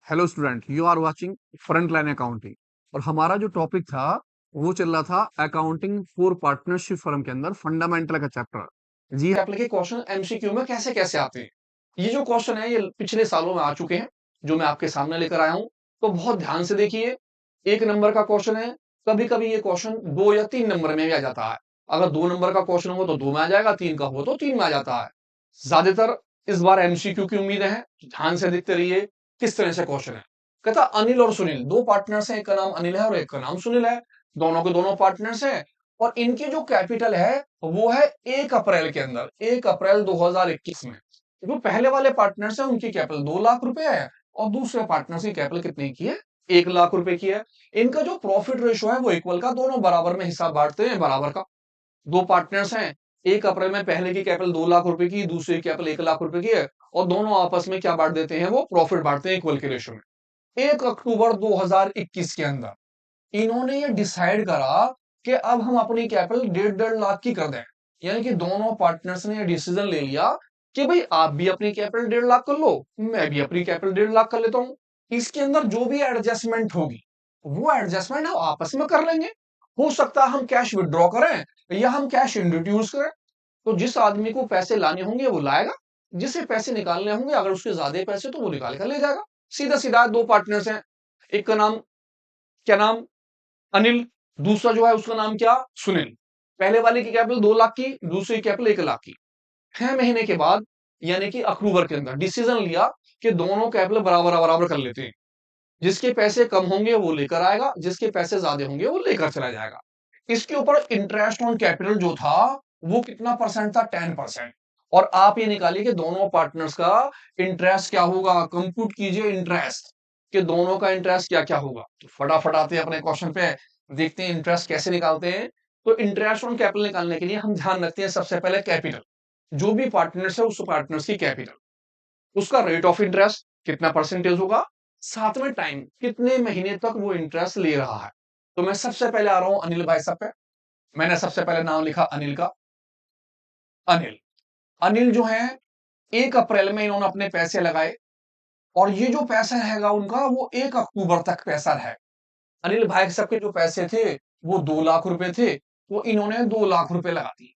Hello student, you are watching front line accounting. और हमारा जो टॉपिक था वो चल रहा था अकाउंटिंग फॉर पार्टनरशिप फर्म के अंदर फंडामेंटल का चैप्टर। जी चैप्टर के क्वेश्चन एमसीक्यू में कैसे कैसे आते हैं। ये जो क्वेश्चन है ये पिछले सालों में आ चुके हैं, जो मैं आपके सामने लेकर आया हूं। तो बहुत ध्यान से देखिए। एक नंबर का क्वेश्चन है। कभी कभी ये क्वेश्चन 2 या 3 नंबर में भी आ जाता है। अगर 2 नंबर का क्वेश्चन हो तो 2 में आ जाएगा, 3 का हो तो 3 में आ जाता है। ज्यादातर इस बार एमसीक्यू की उम्मीद है। ध्यान से देखते रहिए किस तरह से क्वेश्चन है। कहता अनिल और सुनील दो पार्टनर्स हैं, एक का नाम अनिल है और एक का नाम सुनील है। दोनों के दोनों पार्टनर्स हैं और इनकी जो कैपिटल है वो है 1 अप्रैल के अंदर, 1 अप्रैल 2021 में। जो पहले वाले पार्टनर्स हैं उनकी कैपिटल 2 लाख रुपए है और दूसरे पार्टनर्स की कैपिटल कितने की है, 1 लाख रुपए की है। इनका जो प्रॉफिट रेशो है वो इक्वल का, दोनों बराबर में हिस्सा बांटते हैं बराबर का। दो पार्टनर्स हैं, 1 अप्रैल में पहले की कैपिटल 2 लाख रुपए की, दूसरी की कैपिटल 1 लाख रुपए की है और दोनों आपस में क्या बांट देते हैं, वो प्रॉफिट बांटते हैं इक्वल के रेशो में। 1 अक्टूबर 2021 के अंदर इन्होंने ये डिसाइड करा कि अब हम अपनी कैपिटल 1.5 लाख की कर दें। यानी कि दोनों पार्टनर्स ने ये डिसीजन ले लिया कि भाई आप भी अपनी कैपिटल 1.5 लाख कर लो, मैं भी अपनी कैपिटल 1.5 लाख कर लेता हूं। इसके अंदर जो भी एडजस्टमेंट होगी वो एडजस्टमेंट हम आपस में कर लेंगे। हो सकता है हम कैश विड्रॉ करें या हम कैश इंट्रोड्यूस करें। तो जिस आदमी को पैसे लाने होंगे वो लाएगा, जिसे पैसे निकालने होंगे अगर उसके ज्यादा पैसे तो वो निकाल कर ले जाएगा। सीधा सीधा दो पार्टनर्स हैं। एक का नाम, क्या नाम, अनिल। दूसरा जो है उसका नाम क्या, सुनील। पहले वाले की कैपिटल 2 लाख की, दूसरी कैपिटल 1 लाख की। 6 महीने के बाद यानी कि अक्टूबर के अंदर डिसीजन लिया कि दोनों कैपिटल बराबर बराबर कर लेते हैं। जिसके पैसे कम होंगे वो लेकर आएगा, जिसके पैसे ज्यादा होंगे वो लेकर चला जाएगा। इसके ऊपर इंटरेस्ट ऑन कैपिटल जो था वो कितना परसेंट था, 10%। और आप ये निकालिए कि दोनों पार्टनर्स का इंटरेस्ट क्या होगा, कंप्यूट कीजिए इंटरेस्ट कि दोनों का इंटरेस्ट क्या क्या होगा। तो फटाफट आते हैं अपने क्वेश्चन पे, देखते हैं इंटरेस्ट कैसे निकालते हैं। तो इंटरेस्ट ऑन कैपिटल निकालने के लिए हम ध्यान रखते हैं सबसे पहले कैपिटल। जो भी पार्टनर्स है उस पार्टनर्स की कैपिटल, उसका रेट ऑफ इंटरेस्ट कितना परसेंटेज होगा, साथ में टाइम कितने महीने तक वो इंटरेस्ट ले रहा है। तो मैं सबसे पहले आ रहा हूं अनिल भाई साहब पे। मैंने सबसे पहले नाम लिखा अनिल का। अनिल, अनिल जो है 1 अप्रैल में इन्होंने अपने पैसे लगाए और ये जो पैसा रहेगा उनका वो 1 अक्टूबर तक पैसा है। अनिल भाई साहब के जो पैसे थे वो 2 लाख रुपए थे, वो इन्होंने 2 लाख रुपए लगा दिए।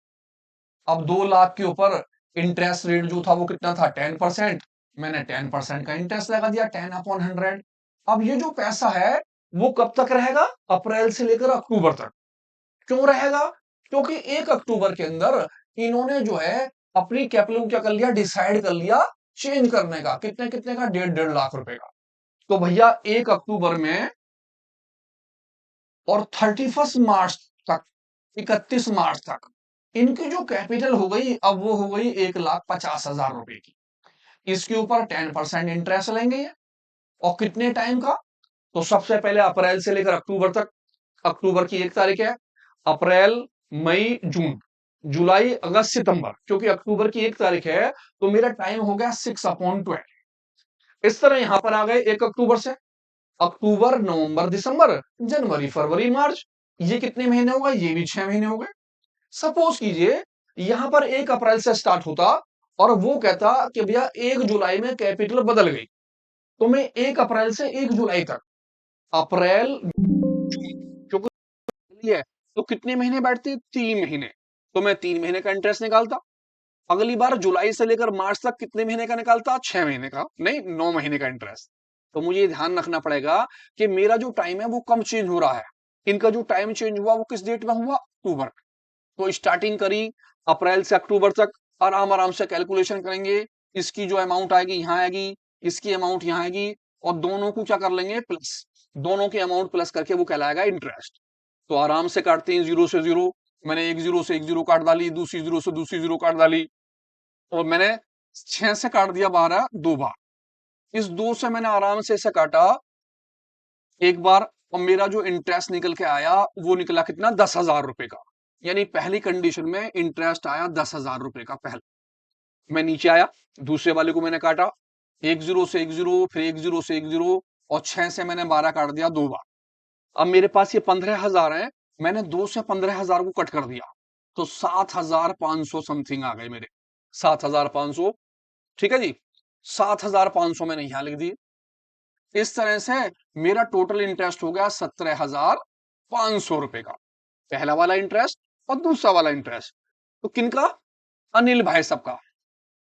अब 2 लाख के ऊपर इंटरेस्ट रेट जो था वो कितना था, 10%। मैंने 10% का इंटरेस्ट लगा दिया, 10/100। अब ये जो पैसा है वो कब तक रहेगा, अप्रैल से लेकर अक्टूबर तक। क्यों रहेगा, क्योंकि 1 अक्टूबर के अंदर इन्होंने जो है अपनी कैपिटल को क्या कर लिया, डिसाइड कर लिया चेंज करने का। कितने कितने का, 1.5 लाख रुपए का। तो भैया 1 अक्टूबर में और 31 मार्च तक, 31 मार्च तक इनकी जो कैपिटल हो गई अब वो हो गई 1,50,000 रुपए की। इसके ऊपर 10% इंटरेस्ट लेंगे ये। और कितने टाइम का, तो सबसे पहले अप्रैल से लेकर अक्टूबर तक। अक्टूबर की 1 तारीख है, अप्रैल, मई, जून, जुलाई, अगस्त, सितंबर। क्योंकि अक्टूबर की 1 तारीख है तो मेरा टाइम हो गया 6/12। इस तरह यहां पर आ गए 1 अक्टूबर से अक्टूबर, नवंबर, दिसंबर, जनवरी, फरवरी, मार्च। ये कितने महीने हो गए, ये भी 6 महीने हो गए। सपोज कीजिए यहां पर 1 अप्रैल से स्टार्ट होता और वो कहता कि भैया 1 जुलाई में कैपिटल बदल गई। तो मैं 1 अप्रैल से 1 जुलाई तक, अप्रैल, जून, क्योंकि है तो कितने महीने बैठते, 3 महीने। तो मैं 3 महीने का इंटरेस्ट निकालता। अगली बार जुलाई से लेकर मार्च तक कितने महीने का निकालता, 6 महीने का, नहीं 9 महीने का इंटरेस्ट। तो मुझे ये ध्यान रखना पड़ेगा कि मेरा जो टाइम है वो कम चेंज हो रहा है। इनका जो टाइम चेंज हुआ वो किस डेट में हुआ, अक्टूबर। तो स्टार्टिंग करी अप्रैल से अक्टूबर तक, आराम आराम से कैलकुलेशन करेंगे। इसकी जो अमाउंट आएगी यहाँ आएगी, इसकी अमाउंट यहाँ आएगी और दोनों को क्या कर लेंगे, प्लस। दोनों की अमाउंट प्लस करके वो कहलाएगा इंटरेस्ट। तो आराम से काटते हैं, जीरो से जीरो। मैंने एक जीरो से एक जीरो काट डाली, दूसरी जीरो से दूसरी जीरो काट डाली। और मैंने 6 से काट दिया 12 दो बार। इस 2 से मैंने आराम से इसे काटा एक बार। और मेरा जो इंटरेस्ट निकल के आया वो निकला कितना, 10,000 रुपए का। यानी पहली कंडीशन में इंटरेस्ट आया 10,000 रुपए का पहले। मैं नीचे आया, दूसरे वाले को मैंने काटा, एक जीरो से एक जीरो, फिर एक जीरो से एक जीरो, और 6 से मैंने 12 काट दिया दो बार। अब मेरे पास ये 15,000 है, मैंने 2 से 15,000 को कट कर दिया। तो 7,500 समथिंग आ गए मेरे, 7,500। ठीक है जी, 7,500 मैंने यहां लिख दिए। इस तरह से मेरा टोटल इंटरेस्ट हो गया 17,500 रुपए का, पहला वाला इंटरेस्ट और दूसरा वाला इंटरेस्ट। तो किनका? अनिल भाई साहब का।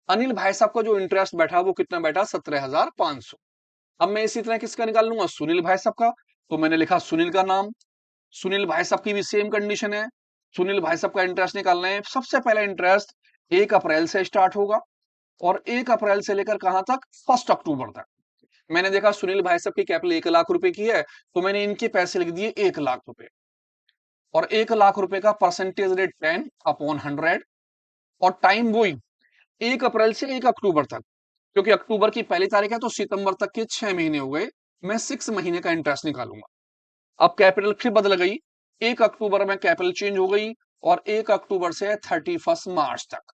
अनिल भाई साहब का जो इंटरेस्ट बैठा वो कितना बैठा? 17,500। अब मैं इसी तरह किसका निकाल लूंगा? सुनील भाई साहब का। तो मैंने लिखा सुनील का नाम। सुनील भाई साहब की भी सेम कंडीशन है, सुनील भाई साहब का इंटरेस्ट निकालना है। सबसे पहला इंटरेस्ट 1 अप्रैल से स्टार्ट होगा और 1 अप्रैल से लेकर कहां तक? 1 अक्टूबर तक। मैंने देखा सुनील भाई साहब की कैपिटल 1 लाख रुपए की है, तो मैंने इनके पैसे लिख दिए 1 लाख रुपए। और 1 लाख रुपए का परसेंटेज रेट 10/100 और टाइम वही 1 अप्रैल से 1 अक्टूबर तक, क्योंकि अक्टूबर की पहली तारीख है तो सितंबर तक के 6 महीने हो गए। मैं 6 महीने का इंटरेस्ट निकालूंगा। अब कैपिटल फिर बदल गई, 1 अक्टूबर में कैपिटल चेंज हो गई और 1 अक्टूबर से 31 मार्च तक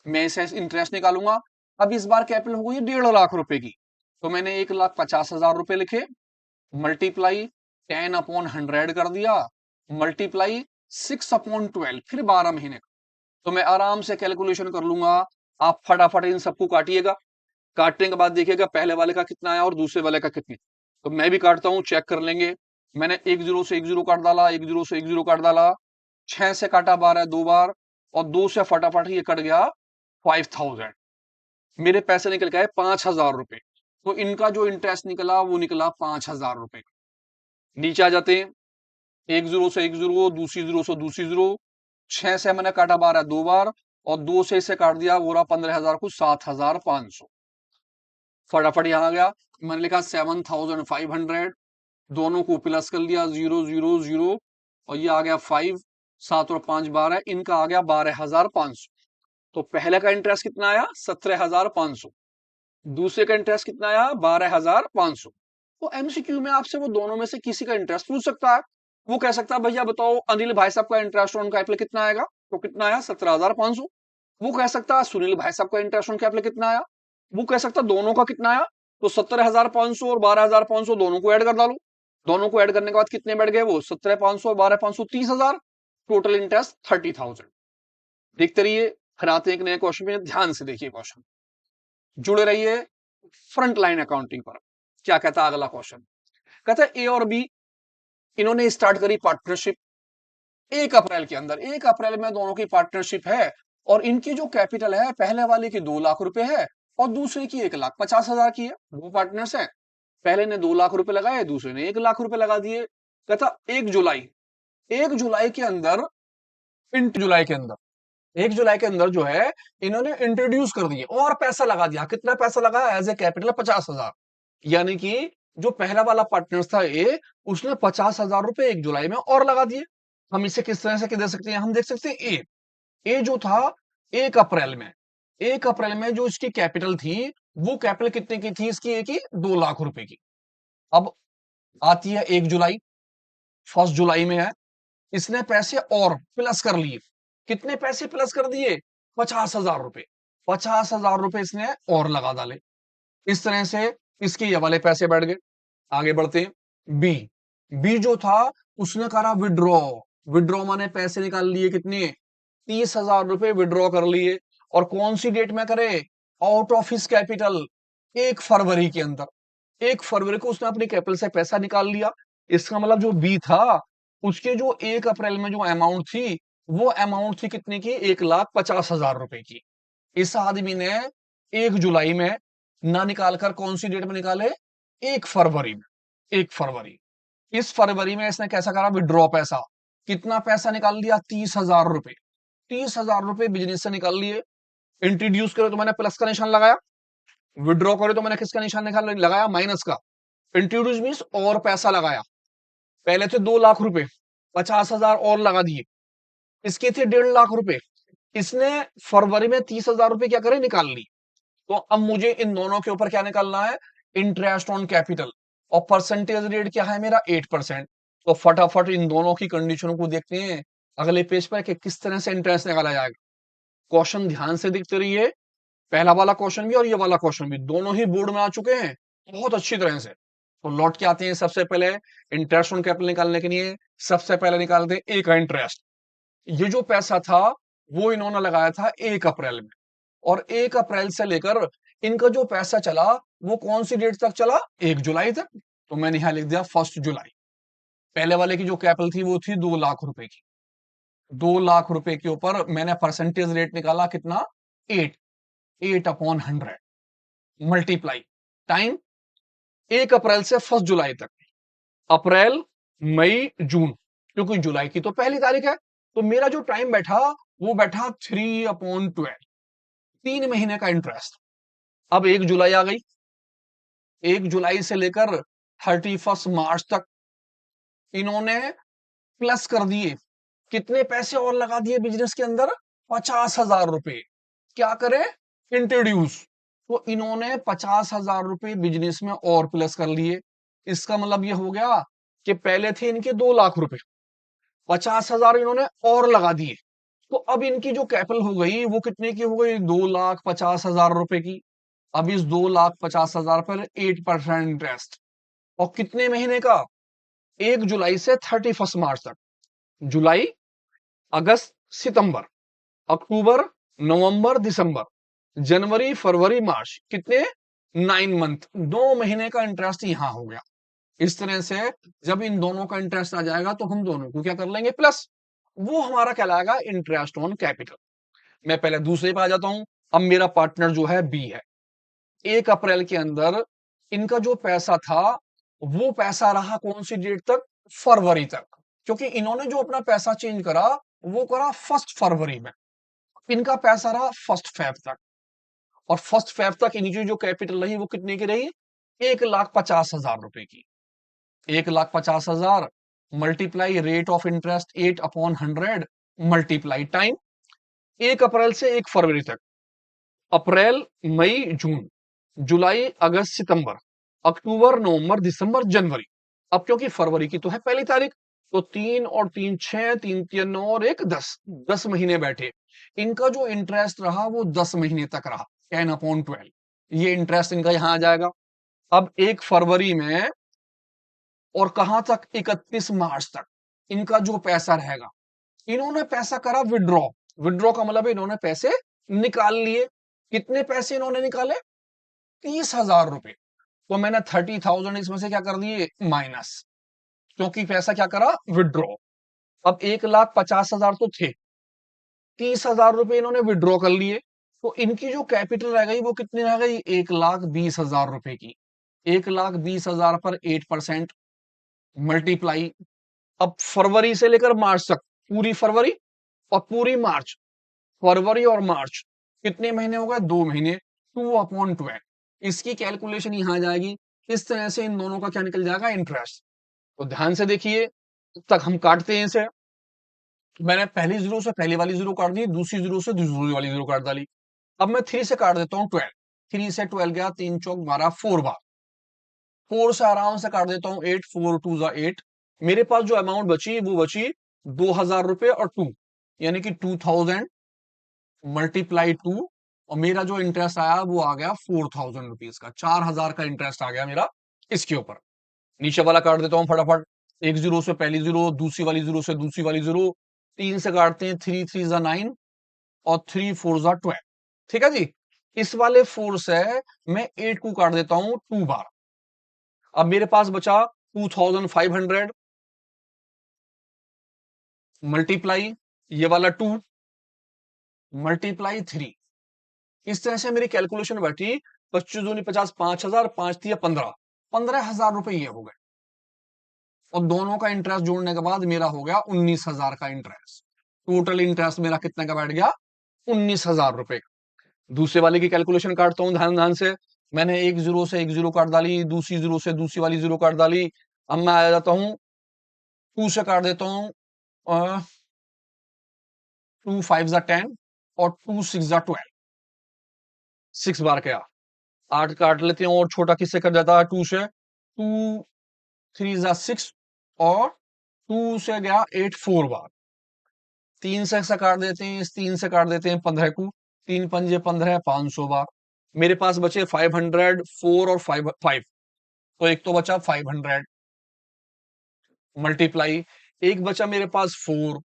मैं इसे इंटरेस्ट निकालूंगा। अब इस बार कैपिटल हो गई 1.5 लाख रुपए की, तो मैंने 1,50,000 रुपए लिखे, मल्टीप्लाई 10/100 कर दिया, मल्टीप्लाई 6/12, फिर 12 महीने का। तो मैं आराम से कैलकुलेशन कर लूंगा। आप फटाफट इन सबको काटिएगा, काटने के बाद देखिएगा पहले वाले का कितना आया और दूसरे वाले का कितना। तो मैं भी काटता हूं, चेक कर लेंगे। मैंने एक जीरो से एक जीरो काट डाला, एक जीरो से एक जीरो काट डाला, 6 से काटा 12 दो बार और 2 से फटाफट ये कट गया 5,000। मेरे पैसे निकल गए 5,000 रुपए। तो इनका जो इंटरेस्ट निकला वो निकला 5,000 रुपए। नीचे आ जाते हैं, एक जीरो से एक जीरो, दूसरी जीरो से दूसरी जीरो, 6 से मैंने काटा 12 दो बार और 2 से इसे काट दिया, वो रहा 15,000 को 7,500। फटाफट यहां आ गया, मैंने लिखा 7,500, दोनों को प्लस कर लिया, 0 0 0 और ये आ गया 5, 7 और 5 12, इनका आ गया 12,500। तो पहले का इंटरेस्ट कितना आया? 17,500। दूसरे का इंटरेस्ट कितना आया? 12,500। तो एमसीक्यू में आपसे वो दोनों में से किसी का इंटरेस्ट पूछ सकता है। वो कह सकता है भैया बताओ अनिल भाई साहब का इंटरेस्ट ऑन कैपिटल कितना आएगा? तो कितना आया? 17,500। वो कह सकता है सुनील भाई साहब का इंटरेस्ट ऑन कैपिटल कितना आया? वो कह सकता है दोनों का कितना आया? तो 17,500 और 12,500 दोनों को ऐड कर डालो। दोनों को ऐड करने के बाद कितने बैठ गए? वो 17,500 और 12,500 30,000। Total interest 30,000। देखते रहिए, फिर आते हैं एक नए क्वेश्चन में। ध्यान से देखिए क्वेश्चन, जुड़े रहिए फ्रंट लाइन अकाउंटिंग पर। क्या कहता है अगला क्वेश्चन? कहता है ए और बी इन्होंने स्टार्ट करी पार्टनरशिप 1 अप्रैल के अंदर। 1 अप्रैल में दोनों की पार्टनरशिप है और इनकी जो कैपिटल है पहले वाले की 2 लाख रुपए है और दूसरे की 1,50,000 की है। वो पार्टनर्स है, पहले ने 2 लाख रुपए लगाए, दूसरे ने 1 लाख रुपए लगा दिए। कहता 1 जुलाई, 1 जुलाई के अंदर, 1 जुलाई के अंदर जो है इन्होंने इंट्रोड्यूस कर दिए और पैसा लगा दिया। कितना पैसा लगा? As a capital 50,000। यानी कि जो पहला वाला पार्टनर था ए, उसने 50,000 रुपए 1 जुलाई में और लगा दिए। हम इसे किस तरह से दे सकते हैं? हम देख सकते हैं ए जो था 1 अप्रैल में, 1 अप्रैल में जो इसकी कैपिटल थी वो कैपिटल कितने की थी इसकी? ए की 2 लाख रुपए की। अब आती है 1 जुलाई, 1 जुलाई में है, इसने पैसे और प्लस कर लिए। कितने पैसे प्लस कर दिए? 50,000 रुपए। 50,000 रुपए इसने और लगा डाले। इस तरह से इसके ये वाले पैसे बैठ गए। आगे बढ़ते हैं। बी, बी जो था उसने करा विड्रॉ। विड्रॉ माने पैसे निकाल लिए। कितने? 30,000 रुपए विड्रॉ कर लिए। और कौन सी डेट में करे? आउट ऑफ हिज कैपिटल, 1 फरवरी के अंदर। 1 फरवरी को उसने अपनी कैपिटल से पैसा निकाल लिया। इसका मतलब जो बी था उसके जो 1 अप्रैल में जो अमाउंट थी वो अमाउंट थी कितने की? 1,50,000 रुपए की। इस आदमी ने 1 जुलाई में ना निकालकर कौन सी डेट में निकाले? 1 फरवरी में। 1 फरवरी, इस फरवरी में इसने कैसा करा? विड्रॉ पैसा। कितना पैसा निकाल लिया? 30,000 रुपए। 30,000 रुपए बिजनेस से निकाल लिए। इंट्रोड्यूस करे तो मैंने प्लस का निशान लगाया, विड्रॉ करे तो मैंने किसका निशान लगाया? माइनस का। इंट्रोड्यूस मीन्स और पैसा लगाया। पहले थे 2 लाख रुपए, 50,000 और लगा दिए। इसके थे 1.5 लाख रुपए। इसने फरवरी में 30,000 रुपए क्या करे? निकाल ली। तो अब मुझे इन दोनों के ऊपर क्या निकालना है? Interest on capital. और परसेंटेज रेट क्या है मेरा? 8%। तो फटाफट इन दोनों की कंडीशनों को देखते हैं अगले पेज पर कि किस तरह से इंटरेस्ट निकाला जाएगा। क्वेश्चन ध्यान से देखते रहिए। पहला वाला क्वेश्चन भी और ये वाला क्वेश्चन भी दोनों ही बोर्ड में आ चुके हैं बहुत अच्छी तरह से। तो लौट के आते हैं सबसे पहले इंटरेस्ट ऑन कैपिटल निकालने के लिए। सबसे पहले निकालते हैं ए का इंटरेस्ट। ये जो पैसा था वो इन्होंने लगाया था 1 अप्रैल में और 1 अप्रैल से लेकर इनका जो पैसा चला वो कौन सी डेट तक चला? 1 जुलाई तक। तो मैंने यहां लिख दिया 1 जुलाई। पहले वाले की जो कैपिटल थी वो थी 2 लाख रुपए की। 2 लाख रुपए के ऊपर मैंने परसेंटेज रेट निकाला कितना? 8। 8/100 मल्टीप्लाई टाइम 1 अप्रैल से 1 जुलाई तक। अप्रैल, मई, जून, क्योंकि जुलाई की तो पहली तारीख है, तो मेरा जो टाइम बैठा वो बैठा 3/12। 3 महीने का इंटरेस्ट। अब 1 जुलाई आ गई। 1 जुलाई से लेकर 31 मार्च तक इन्होंने प्लस कर दिए। कितने पैसे और लगा दिए बिजनेस के अंदर? 50,000 रुपए। क्या करें? इंट्रोड्यूस। तो इन्होंने 50,000 रुपए बिजनेस में और प्लस कर लिए। इसका मतलब यह हो गया कि पहले थे इनके 2 लाख रुपए, 50,000 इन्होंने और लगा दिए। तो अब इनकी जो कैपिटल हो गई वो कितने की हो गई? 2,50,000 रुपए की। अब इस 2,50,000 पर 8% इंटरेस्ट। और कितने महीने का? 1 जुलाई से 31 मार्च तक। जुलाई, अगस्त, सितंबर, अक्टूबर, नवंबर, दिसंबर, जनवरी, फरवरी, मार्च। कितने? 9 मंथ। 2 महीने का इंटरेस्ट यहां हो गया। इस तरह से जब इन दोनों का इंटरेस्ट आ जाएगा तो हम दोनों को क्या कर लेंगे? प्लस। वो हमारा कहलाएगा इंटरेस्ट ऑन कैपिटल। मैं पहले दूसरे पे आ जाता हूं। अब मेरा पार्टनर जो है बी है। 1 अप्रैल के अंदर इनका जो पैसा था वो पैसा रहा कौन सी डेट तक? फरवरी तक। क्योंकि इन्होंने जो अपना पैसा चेंज करा वो करा 1 फरवरी में। इनका पैसा रहा 1 फेब तक। और 1 फेब तक इनकी जो कैपिटल रही वो कितने की रही? 1,50,000 रुपए की। 1,50,000 multiply rate of interest 8/100 multiply time 1 अप्रैल से 1 फरवरी तक। अप्रैल, मई, जून, जुलाई, अगस्त, सितंबर, अक्टूबर, नवंबर, दिसंबर, जनवरी। अब क्योंकि फरवरी की तो है पहली तारीख, तो 3 और 3 6, 3 3 9 और 1 10। 10 महीने बैठे। इनका जो इंटरेस्ट रहा वो 10 महीने तक रहा। 10/12 ये इंटरेस्ट इनका यहां आ जाएगा। अब 1 फरवरी में और कहां तक? 31 मार्च तक इनका जो पैसा रहेगा। इन्होंने पैसा करा विड्रॉ। विड्रॉ का मतलब है इन्होंने पैसे निकाल लिए। कितने पैसे इन्होंने निकाले? 30,000 रुपए। तो मैंने 30,000 इसमें से क्या कर दिए? माइनस। क्योंकि पैसा क्या करा? विड्रॉ। अब 1,50,000 तो थे, 30,000 रुपए इन्होंने विड्रॉ कर लिए। तो इनकी जो कैपिटल रह गई वो कितनी रह गई? 1,20,000 रुपए की। 1,20,000 पर 8% मल्टीप्लाई। अब फरवरी से लेकर मार्च तक, पूरी फरवरी और पूरी मार्च। फरवरी और मार्च कितने महीने हो गए? 2 महीने। 2/12 इसकी कैलकुलेशन यहां आ जाएगी। इस तरह से इन दोनों का क्या निकल जाएगा? इंटरेस्ट। तो ध्यान से देखिए, तब तक हम काटते हैं इसे। तो मैंने पहली जीरो से पहली वाली जीरो काट दी, दूसरी जीरो से दूसरी वाली जीरो काट डाली। अब मैं 3 से काट देता हूँ 12। 3 से 12 गया, 3 चौक 12, 4 बार। 4 से आराम से काट देता हूँ 8, 4 2 8। मेरे पास जो अमाउंट बची वो बची 2,000 रुपए और 2, यानी कि 2,000 मल्टीप्लाई 2। और मेरा जो इंटरेस्ट आया वो आ गया 4,000 रुपीज का। 4,000 का इंटरेस्ट आ गया मेरा इसके ऊपर। नीचे वाला काट देता हूँ फटाफट। एक जीरो से पहली जीरो, दूसरी वाली जीरो से दूसरी वाली जीरो। 3 से काटते हैं, 3 3 जा 9 और 3 4 जा 12। ठीक है जी। इस वाले 4 से मैं 8 को काट देता हूं 2 बार। अब मेरे पास बचा 2,500 मल्टीप्लाई ये वाला 2 मल्टीप्लाई 3। इस तरह से मेरी कैलकुलेशन बैठी। 25 दूनी 50, 5,000, 5 दिया 15, 15,000 रुपए ये हो गए। और दोनों का इंटरेस्ट जोड़ने के बाद मेरा हो गया 19,000 का इंटरेस्ट। टोटल इंटरेस्ट मेरा कितने का बैठ गया? 19,000 रुपए। दूसरे वाले की कैलकुलेशन काटता हूं ध्यान ध्यान से। मैंने एक जीरो से एक जीरो काट डाली, दूसरी जीरो से दूसरी वाली जीरो काट डाली। अब मैं आ जाता हूं 2 से काट देता हूं। 2 5 जा 10 और 2 6 जा 12। 6 बार क्या? 8 काट लेते हैं। और छोटा किससे कर जाता है? 2 से। 2 3 जा 6 और 2 से गया 8 4 बार। 3 से काट देते हैं, इस 3 से काट देते हैं 15 को। 3 पंजे 15, 500 बार। मेरे पास बचे 500, 4 और 5 5। तो एक तो बचा 500 मल्टीप्लाई, एक बचा मेरे पास 4,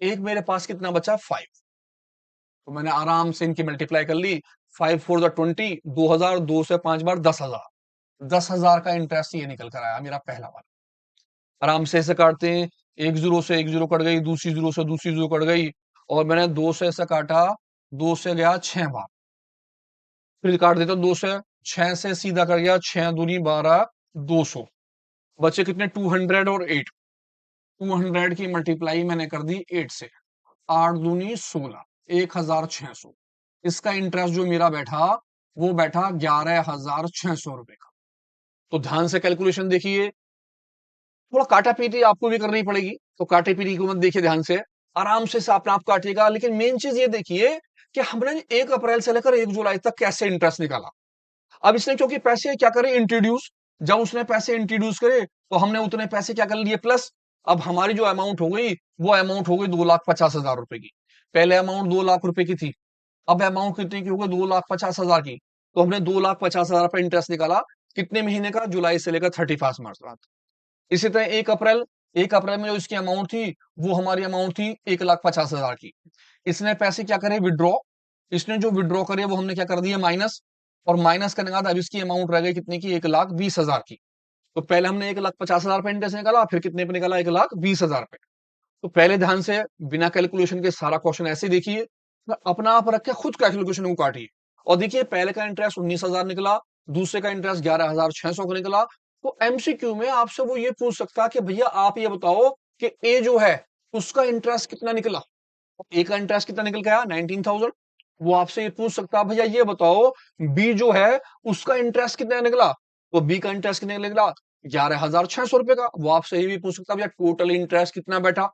एक मेरे पास कितना बचा? 5। तो मैंने आराम से इनकी मल्टीप्लाई कर ली। 5 4 द 20, 2000, 2 से 5 बार 10,000, 10,000 का इंटरेस्ट ये निकल कर आया मेरा पहला वाला। आराम से ऐसे काटते हैं, एक जीरो से एक जीरो कट गई, दूसरी जीरो से दूसरी जीरो कट गई, और मैंने 2 से ऐसे काटा, 2 से गया 6 बार, फिर काट देता 2 से, 6 से सीधा कर गया, 6 दूनी 12, 200, बचे कितने 200 और 8, 200 की मल्टीप्लाई मैंने कर दी 8 से, 8 दूनी 16, 1600। इसका इंटरेस्ट जो मेरा बैठा वो बैठा 11,600 रुपए का। तो ध्यान से कैलकुलेशन देखिए, थोड़ा काटा पीटी आपको भी करनी पड़ेगी, तो काटे पीटी को मत देखिए, ध्यान से आराम से अपने आप काटिएगा। लेकिन मेन चीज ये देखिए कि हमने 1 अप्रैल से लेकर 1 जुलाई तक कैसे इंटरेस्ट निकाला। अब इसने क्योंकि पैसे क्या करे इंट्रोड्यूस, जब उसने पैसे इंट्रोड्यूस करे तो हमने उतने पैसे क्या कर लिए प्लस। अब हमारी जो अमाउंट हो गई वो अमाउंट हो गई 2,50,000 रुपए की। पहले अमाउंट 2 लाख रुपए की थी, अब अमाउंट कितनी की हो गई 2,50,000 की। तो हमने 2,50,000 रुपए इंटरेस्ट निकाला कितने महीने का, जुलाई से लेकर 31 मार्च तक। इसी तरह 1 अप्रैल में जो इसकी अमाउंट थी वो हमारी अमाउंट थी 1,50,000 की। इसने पैसे क्या करे विड्रॉ, इसने जो विड्रॉ करे वो हमने क्या कर दिया माइनस, और माइनस करने के बाद अब इसकी अमाउंट रह गई कितने की 1,20,000 की। तो पहले हमने 1,50,000 रुपए इंटरेस्ट निकाला, फिर कितने पे निकाला 1,20,000 रुपए। तो पहले ध्यान से बिना कैलकुलेशन के सारा क्वेश्चन ऐसे देखिए, अपना आप रख के खुद कैलकुलेशन को काटिए। और देखिए पहले का इंटरेस्ट 19,000 निकला, दूसरे का इंटरेस्ट 11,600 का निकला। तो एमसीक्यू में आपसे वो ये पूछ सकता है कि भैया आप ये बताओ कि ए जो है उसका इंटरेस्ट कितना निकला। ए का इंटरेस्ट कितना निकल गया 19,000। वो आपसे ये पूछ सकता है भैया ये बताओ बी जो है उसका इंटरेस्ट कितना निकला, तो बी का इंटरेस्ट कितना निकला 11,600 रुपए का। वो आपसे ये भी पूछ सकता है भैया टोटल इंटरेस्ट कितना बैठा।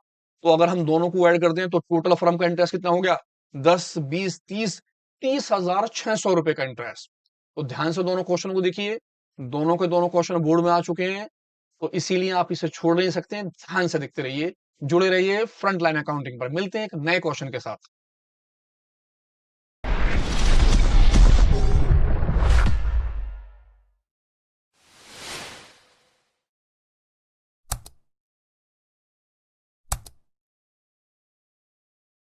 तो अगर हम दोनों को ऐड कर दें तो टोटल फर्म का इंटरेस्ट कितना हो गया 10 20 30, 30,600 रुपए का इंटरेस्ट। तो ध्यान से दोनों क्वेश्चन को देखिए, दोनों के दोनों क्वेश्चन बोर्ड में आ चुके हैं, तो इसीलिए आप इसे छोड़ नहीं सकते हैं। ध्यान से देखते रहिए, जुड़े रहिए फ्रंट लाइन अकाउंटिंग पर। मिलते हैं एक नए क्वेश्चन के साथ।